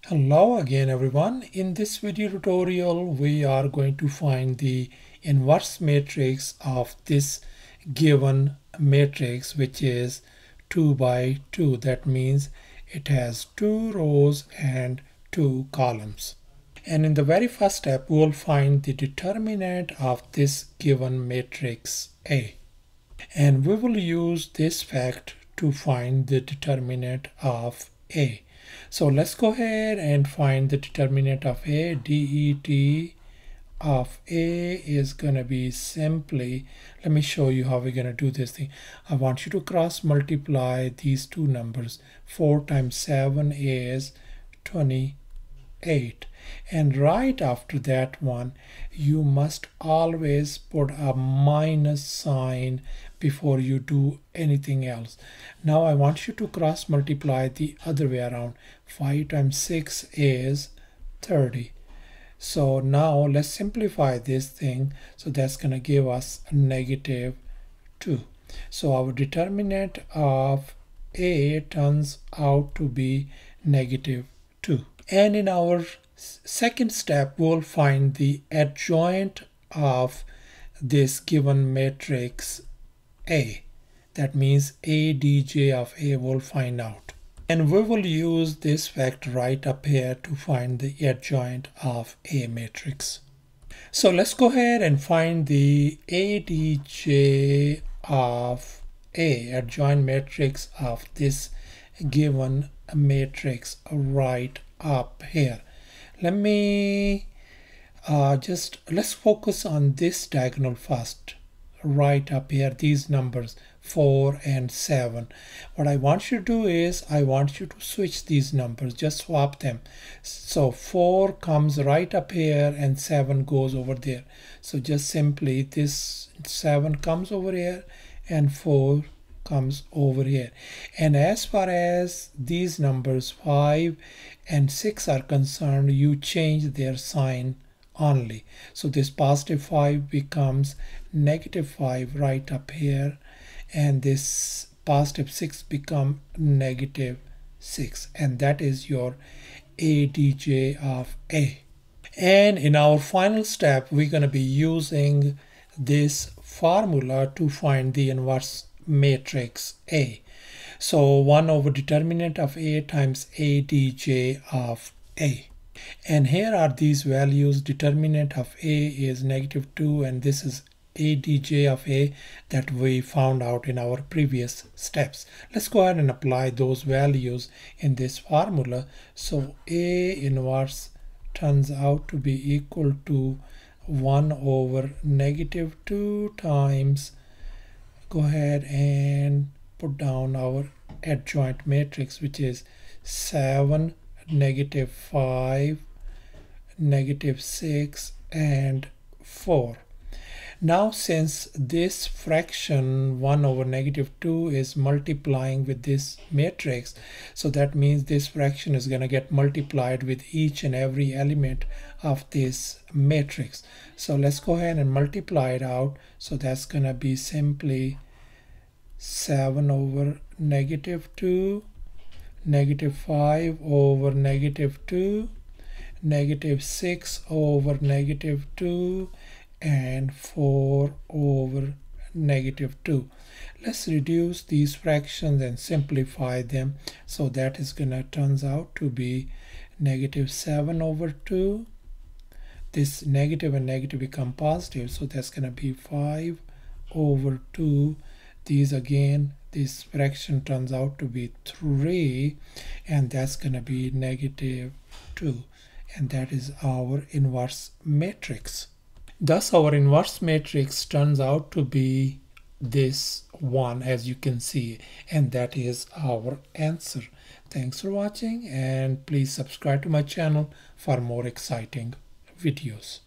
Hello again everyone. In this video tutorial we are going to find the inverse matrix of this given matrix, which is 2 by 2. That means it has 2 rows and 2 columns. And in the very first step we will find the determinant of this given matrix A. And we will use this fact to find the determinant of A. So let's go ahead and find the determinant of A. Det of A is going to be simply, let me show you how we're going to do this thing. I want you to cross multiply these two numbers. 4 times 7 is 28. And right after that one, you must always put a minus sign before you do anything else. Now I want you to cross multiply the other way around. 5 times 6 is 30. So now let's simplify this thing. So that's going to give us a negative 2. So our determinant of A turns out to be negative 2. And in our second step, we'll find the adjoint of this given matrix A. That means adj of A we'll find out. And we will use this fact right up here to find the adjoint of A matrix. So let's go ahead and find the adj of A, adjoint matrix of this given matrix right up here. Let's focus on this diagonal first. Right up here, these numbers 4 and 7. What I want you to do is I want you to switch these numbers, just swap them. So 4 comes right up here and 7 goes over there. So just simply this 7 comes over here and 4 comes over here. And as far as these numbers 5 and 6 are concerned, you change their sign only. So this positive 5 becomes negative 5 right up here, and this positive 6 become negative 6, and that is your adj of A. And in our final step we're going to be using this formula to find the inverse matrix A. So 1 over determinant of A times adj of A. And here are these values. Determinant of A is negative 2, and this is adj of A that we found out in our previous steps. Let's go ahead and apply those values in this formula. So A inverse turns out to be equal to 1 over negative 2 times, go ahead and put down our adjoint matrix, which is 7, negative 5, negative 6, and 4. Now since this fraction 1 over negative 2 is multiplying with this matrix, so that means this fraction is going to get multiplied with each and every element of this matrix. So let's go ahead and multiply it out. So that's going to be simply 7 over negative 2, negative 5 over negative 2, negative 6 over negative 2, and 4 over negative 2. Let's reduce these fractions and simplify them. So that is going to turns out to be negative 7 over 2. This negative and negative become positive, so that's going to be 5 over 2. These again, this fraction turns out to be 3, and that's going to be negative 2, and that is our inverse matrix. Thus our inverse matrix turns out to be this one, as you can see, and that is our answer. Thanks for watching, and please subscribe to my channel for more exciting videos.